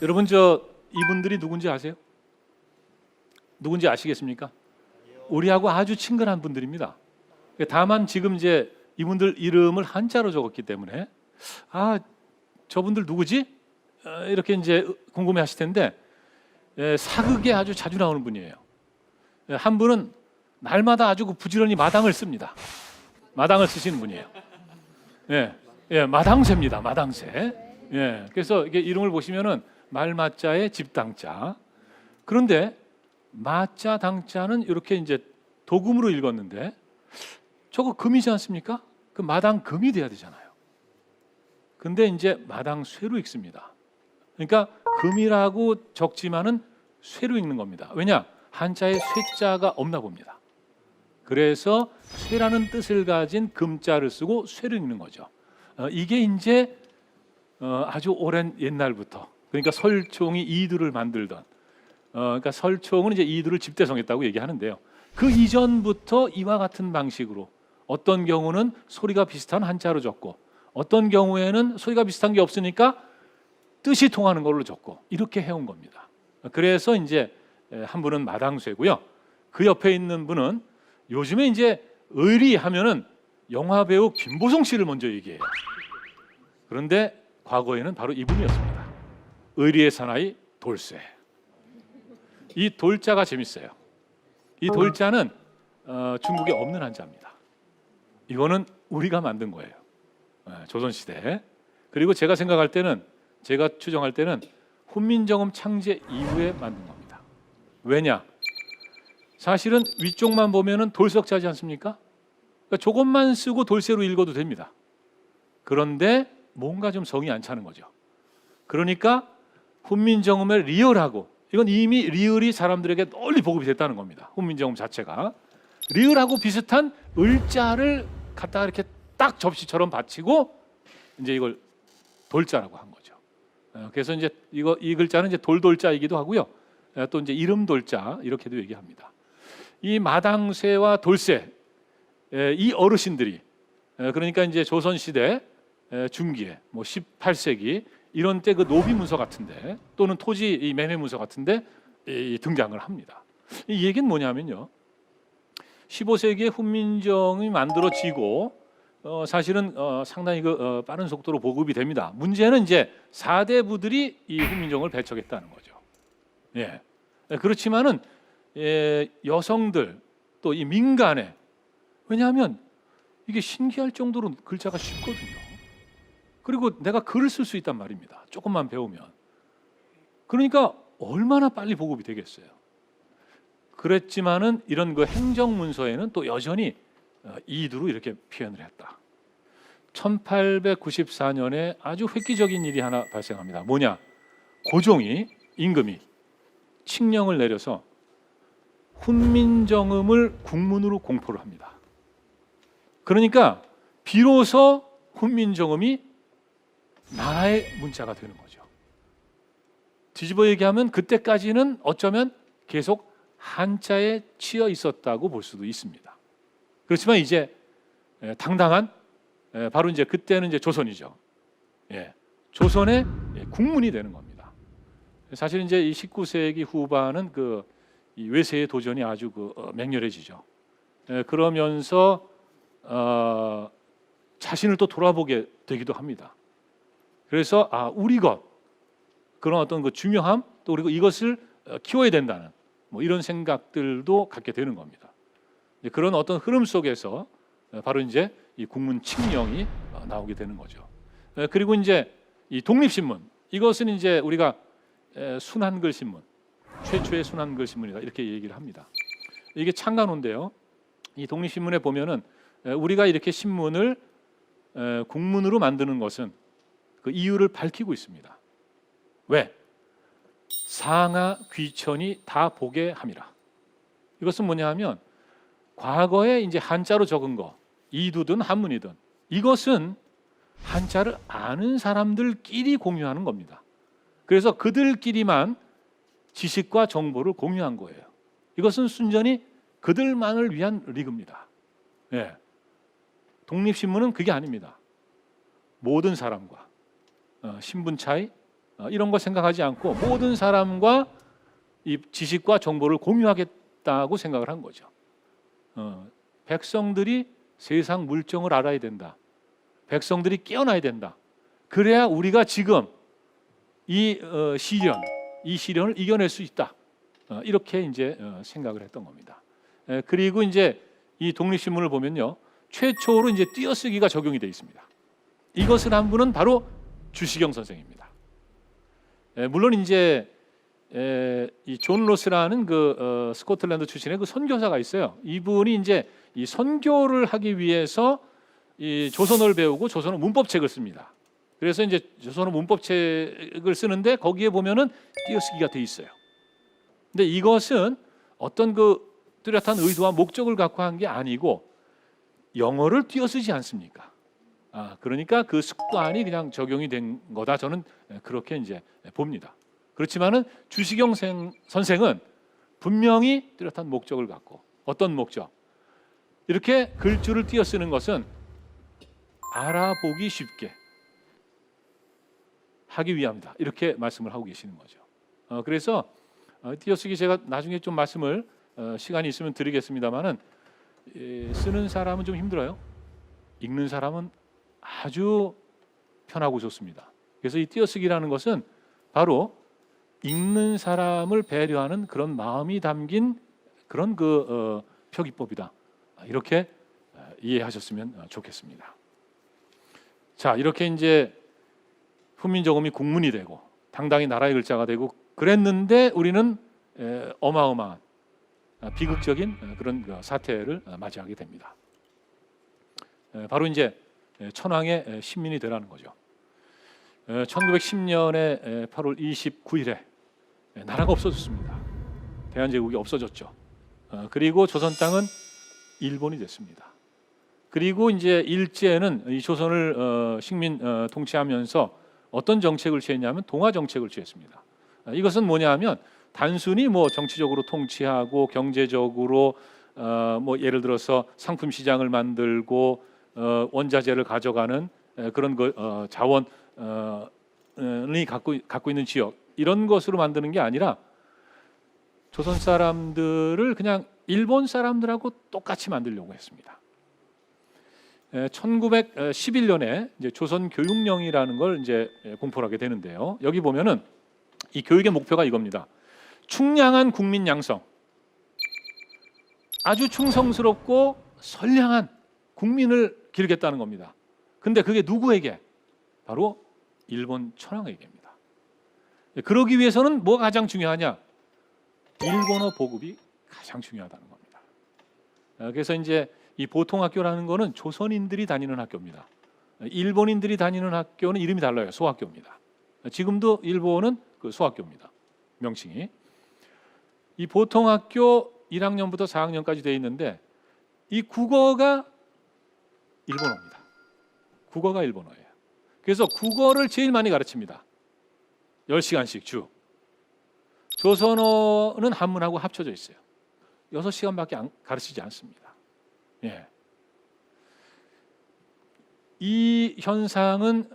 여러분 이분들이 누군지 아세요? 누군지 아시겠습니까? 우리하고 아주 친근한 분들입니다. 다만 지금 이제 이분들 이름을 한자로 적었기 때문에 저분들 누구지? 이렇게 이제 궁금해하실 텐데 사극에 아주 자주 나오는 분이에요. 한 분은 날마다 아주 부지런히 마당을 씁니다. 마당을 쓰시는 분이에요. 마당새입니다. 마당새. 그래서 이게 이름을 보시면은 말마자에 집당자. 그런데 마자 당자는 이렇게 이제 도금으로 읽었는데 저거 금이지 않습니까? 그 마당 금이 돼야 되잖아요. 근데 이제 마당 쇠로 읽습니다. 그러니까 금이라고 적지만은 쇠로 읽는 겁니다. 왜냐? 한자에 쇠자가 없나 봅니다. 그래서 쇠라는 뜻을 가진 금자를 쓰고 쇠로 읽는 거죠. 이게 이제 아주 오랜 옛날부터, 그러니까 설총이 이두를 만들던, 그러니까 설총은 이제 이두를 집대성했다고 얘기하는데요. 그 이전부터 이와 같은 방식으로 어떤 경우는 소리가 비슷한 한자로 적고 어떤 경우에는 소리가 비슷한 게 없으니까 뜻이 통하는 걸로 적고 이렇게 해온 겁니다. 그래서 이제 한 분은 마당쇠고요. 그 옆에 있는 분은 요즘에 이제 의리하면은 영화 배우 김보성 씨를 먼저 얘기해요. 그런데 과거에는 바로 이분이었습니다. 의리의 사나이 돌쇠. 이 돌자가 재밌어요. 이 돌자는 중국에 없는 한자입니다. 이거는 우리가 만든 거예요. 조선시대. 그리고 제가 추정할 때는 훈민정음 창제 이후에 만든 겁니다. 왜냐? 사실은 위쪽만 보면은 돌석자지 않습니까? 그러니까 조금만 쓰고 돌쇠로 읽어도 됩니다. 그런데 뭔가 좀 성이 안 차는 거죠. 그러니까 훈민정음을 리을하고, 이건 이미 리을이 사람들에게 널리 보급이 됐다는 겁니다. 훈민정음 자체가 리을하고 비슷한 을자를 갖다가 이렇게 딱 접시처럼 받치고 이제 이걸 돌자라고 한 거죠. 그래서 이제 이 글자는 이제 돌돌자이기도 하고요. 또 이제 이름 돌자 이렇게도 얘기합니다. 이 마당쇠와 돌쇠, 이 어르신들이 그러니까 이제 조선 시대 중기에 뭐 18세기 이런 때 그 노비 문서 같은데 또는 토지 이 매매 문서 같은데 등장을 합니다. 이 얘기는 뭐냐면요. 15세기에 훈민정음이 만들어지고 사실은 상당히 빠른 속도로 보급이 됩니다. 문제는 이제 4대 부들이 이 훈민정음을 배척했다는 거죠. 그렇지만은 여성들 또 이 민간에, 왜냐하면 이게 신기할 정도로 글자가 쉽거든요. 그리고 내가 글을 쓸 수 있단 말입니다. 조금만 배우면. 그러니까 얼마나 빨리 보급이 되겠어요. 그랬지만은 이런 그 행정문서에는 또 여전히 이두로 이렇게 표현을 했다. 1894년에 아주 획기적인 일이 하나 발생합니다. 뭐냐? 고종이, 임금이 칙령을 내려서 훈민정음을 국문으로 공포를 합니다. 그러니까 비로소 훈민정음이 나라의 문자가 되는 거죠. 뒤집어 얘기하면 그때까지는 어쩌면 계속 한자에 치여 있었다고 볼 수도 있습니다. 그렇지만 이제 당당한, 바로 이제 그때는 이제 조선이죠. 조선의 국문이 되는 겁니다. 사실 이제 이 19세기 후반은 이 외세의 도전이 아주 맹렬해지죠. 그러면서 자신을 또 돌아보게 되기도 합니다. 그래서 우리 것, 그런 어떤 그 중요함, 또 그리고 이것을 키워야 된다는 뭐 이런 생각들도 갖게 되는 겁니다. 그런 어떤 흐름 속에서 바로 이제 이 국문 칙령이 나오게 되는 거죠. 그리고 이제 이 독립신문, 이것은 이제 우리가 순한글 신문, 최초의 순한글 신문이다 이렇게 얘기를 합니다. 이게 창간호인데요. 이 독립신문에 보면은 우리가 이렇게 신문을 국문으로 만드는 것은 그 이유를 밝히고 있습니다. 왜? 상하 귀천이 다 보게 함이라. 이것은 뭐냐 하면 과거에 이제 한자로 적은 거, 이두든 한문이든 이것은 한자를 아는 사람들끼리 공유하는 겁니다. 그래서 그들끼리만 지식과 정보를 공유한 거예요. 이것은 순전히 그들만을 위한 리그입니다. 독립신문은 그게 아닙니다. 모든 사람과 신분 차이, 이런 거 생각하지 않고 모든 사람과 이 지식과 정보를 공유하겠다고 생각을 한 거죠. 백성들이 세상 물정을 알아야 된다. 백성들이 깨어나야 된다. 그래야 우리가 지금 이 시련을 이겨낼 수 있다. 이렇게 이제 생각을 했던 겁니다. 그리고 이제 이 독립신문을 보면요, 최초로 이제 띄어쓰기가 적용이 되어 있습니다. 이것을 한 분은 바로 주시경 선생입니다. 물론 이제 이 존 로스라는 그 스코틀랜드 출신의 그 선교사가 있어요. 이분이 이제 이 선교를 하기 위해서 이 조선어를 배우고 조선어 문법책을 씁니다. 그래서 이제 조선어 문법책을 쓰는데 거기에 보면은 띄어쓰기가 돼 있어요. 근데 이것은 어떤 그 뚜렷한 의도와 목적을 갖고 한 게 아니고 영어를 띄어쓰지 않습니까? 그러니까 그 습관이 그냥 적용이 된 거다. 저는 그렇게 이제 봅니다. 그렇지만은 주시경 선생은 분명히 뚜렷한 목적을 갖고, 어떤 목적? 이렇게 글줄을 띄어쓰는 것은 알아보기 쉽게 하기 위함이다. 이렇게 말씀을 하고 계시는 거죠. 그래서 띄어쓰기 제가 나중에 좀 말씀을 시간이 있으면 드리겠습니다만은 쓰는 사람은 좀 힘들어요. 읽는 사람은 아주 편하고 좋습니다. 그래서 이 띄어쓰기라는 것은 바로 읽는 사람을 배려하는 그런 마음이 담긴 그런 그 표기법이다. 이렇게 이해하셨으면 좋겠습니다. 자, 이렇게 이제 훈민정음이 국문이 되고 당당히 나라의 글자가 되고 그랬는데 우리는 어마어마한 비극적인 그런 사태를 맞이하게 됩니다. 바로 이제 천황의 신민이 되라는 거죠. 1910년에 8월 29일에 나라가 없어졌습니다. 대한제국이 없어졌죠. 그리고 조선 땅은 일본이 됐습니다. 그리고 이제 일제는 이 조선을 식민 통치하면서 어떤 정책을 취했냐면 동아 정책을 취했습니다. 이것은 뭐냐하면 단순히 뭐 정치적으로 통치하고 경제적으로 뭐 예를 들어서 상품 시장을 만들고 원자재를 가져가는 그런 자원이 갖고 있는 지역, 이런 것으로 만드는 게 아니라 조선 사람들을 그냥 일본 사람들하고 똑같이 만들려고 했습니다. 1911년에 이제 조선 교육령이라는 걸 이제 공포를 하게 되는데요. 여기 보면은 이 교육의 목표가 이겁니다. 충량한 국민 양성, 아주 충성스럽고 선량한 국민을 기르겠다는 겁니다. 근데 그게 누구에게? 바로 일본 천황에게입니다. 그러기 위해서는 뭐가 가장 중요하냐? 일본어 보급이 가장 중요하다는 겁니다. 그래서 이제 이 보통학교라는 거는 조선인들이 다니는 학교입니다. 일본인들이 다니는 학교는 이름이 달라요. 소학교입니다. 지금도 일본은 그 소학교입니다. 명칭이. 이 보통학교 1학년부터 4학년까지 되어 있는데 이 국어가 일본어입니다. 국어가 일본어예요. 그래서 국어를 제일 많이 가르칩니다. 10시간씩 주. 조선어는 한문하고 합쳐져 있어요. 6시간밖에 가르치지 않습니다. 예. 이 현상은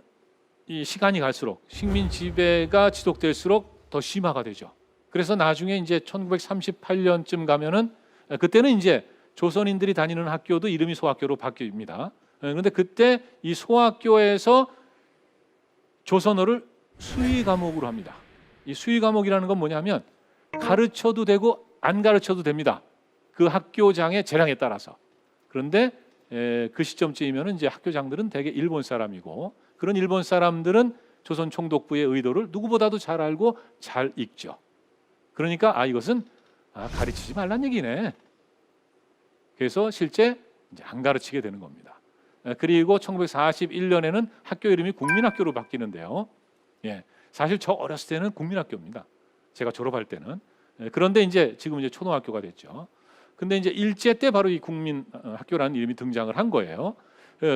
이 시간이 갈수록 식민 지배가 지속될수록 더 심화가 되죠. 그래서 나중에 이제 1938년쯤 가면은 그때는 이제 조선인들이 다니는 학교도 이름이 소학교로 바뀝니다. 그런데 그때 이 소학교에서 조선어를 수의 과목으로 합니다. 이 수의 과목이라는 건 뭐냐면 가르쳐도 되고 안 가르쳐도 됩니다. 그 학교장의 재량에 따라서. 그런데 그 시점쯤이면 이제 학교장들은 대개 일본 사람이고 그런 일본 사람들은 조선 총독부의 의도를 누구보다도 잘 알고 잘 읽죠. 그러니까 이것은 가르치지 말란 얘기네. 그래서 실제 이제 안 가르치게 되는 겁니다. 그리고 1941년에는 학교 이름이 국민학교로 바뀌는데요. 예, 사실 저 어렸을 때는 국민학교입니다. 제가 졸업할 때는. 그런데 이제 지금 이제 초등학교가 됐죠. 근데 이제 일제 때 바로 이 국민학교라는 이름이 등장을 한 거예요.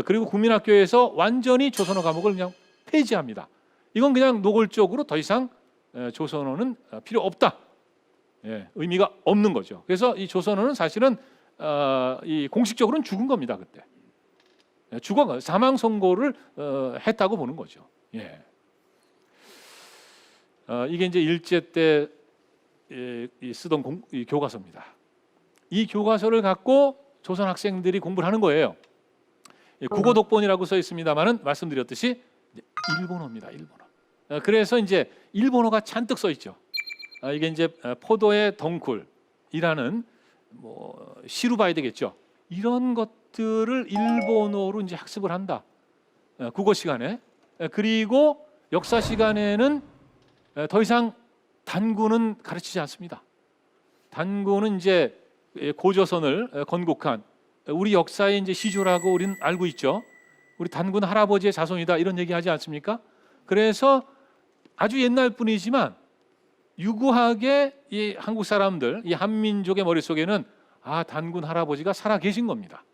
그리고 국민학교에서 완전히 조선어 과목을 그냥 폐지합니다. 이건 그냥 노골적으로 더 이상 조선어는 필요 없다. 예, 의미가 없는 거죠. 그래서 이 조선어는 사실은 이 공식적으로는 죽은 겁니다. 그때 죽어 사망 선고를 했다고 보는 거죠. 예. 이게 이제 일제 때 쓰던 이 교과서입니다. 이 교과서를 갖고 조선 학생들이 공부를 하는 거예요. 국어 독본이라고 써 있습니다만은 말씀드렸듯이 일본어입니다. 일본어. 그래서 이제 일본어가 잔뜩 써 있죠. 이게 이제 포도의 덩쿨이라는 뭐 시로 봐야 되겠죠. 이런 것들을 일본어로 이제 학습을 한다. 국어 시간에. 그리고 역사 시간에는 더 이상 단군은 가르치지 않습니다. 단군은 이제 고조선을 건국한 우리 역사의 이제 시조라고 우리는 알고 있죠. 우리 단군 할아버지의 자손이다 이런 얘기하지 않습니까? 그래서 아주 옛날 분이지만 유구하게 이 한국 사람들, 이 한민족의 머릿속에는 단군 할아버지가 살아 계신 겁니다.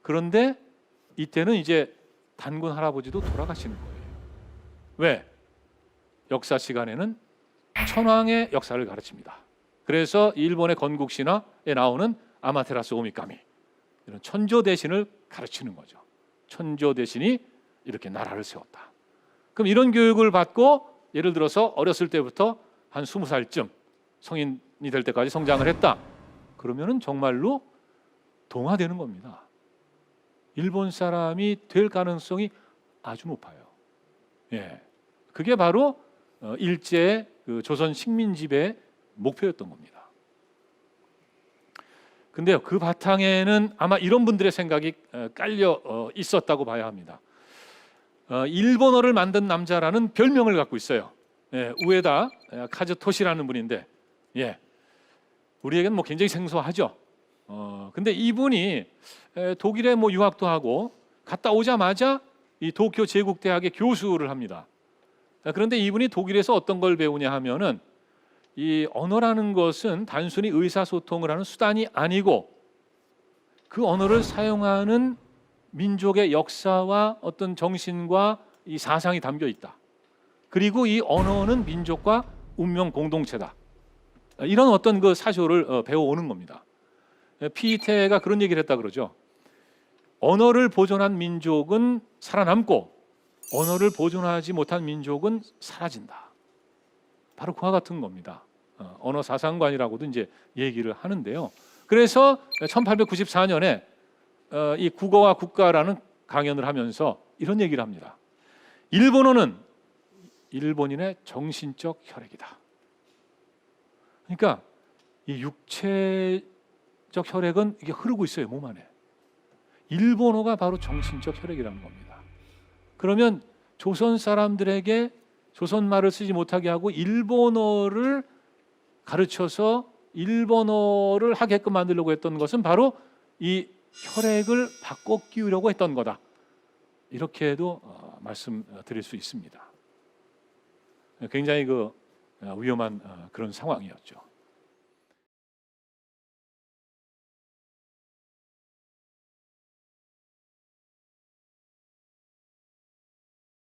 그런데 이때는 이제 단군 할아버지도 돌아가시는 거예요. 왜? 역사 시간에는 천황의 역사를 가르칩니다. 그래서 일본의 건국 신화에 나오는 아마테라스 오미카미, 이런 천조 대신을 가르치는 거죠. 천조 대신이 이렇게 나라를 세웠다. 그럼 이런 교육을 받고 예를 들어서 어렸을 때부터 한 20살쯤 성인이 될 때까지 성장을 했다. 그러면은 정말로 동화되는 겁니다. 일본 사람이 될 가능성이 아주 높아요. 예, 그게 바로 일제의 그 조선 식민 지배의 목표였던 겁니다. 근데요, 그 바탕에는 아마 이런 분들의 생각이 깔려 있었다고 봐야 합니다. 일본어를 만든 남자라는 별명을 갖고 있어요. 우에다 카즈토시라는 분인데, 우리에게는 뭐 굉장히 생소하죠. 근데 이분이 독일에 뭐 유학도 하고 갔다 오자마자 이 도쿄 제국대학의 교수를 합니다. 그런데 이분이 독일에서 어떤 걸 배우냐 하면은 이 언어라는 것은 단순히 의사소통을 하는 수단이 아니고 그 언어를 사용하는 민족의 역사와 어떤 정신과 이 사상이 담겨 있다. 그리고 이 언어는 민족과 운명 공동체다. 이런 어떤 그 사조를 배워오는 겁니다. 피테가 그런 얘기를 했다 그러죠. 언어를 보존한 민족은 살아남고 언어를 보존하지 못한 민족은 사라진다. 바로 그와 같은 겁니다. 언어 사상관이라고도 이제 얘기를 하는데요. 그래서 1894년에 이 국어와 국가라는 강연을 하면서 이런 얘기를 합니다. 일본어는 일본인의 정신적 혈액이다. 그러니까 이 육체적 혈액은 이게 흐르고 있어요, 몸 안에. 일본어가 바로 정신적 혈액이라는 겁니다. 그러면 조선 사람들에게 조선말을 쓰지 못하게 하고 일본어를 가르쳐서 일본어를 하게끔 만들려고 했던 것은 바로 이 혈액을 바꿔 끼우려고 했던 거다. 이렇게도 말씀드릴 수 있습니다. 굉장히 그 위험한 그런 상황이었죠.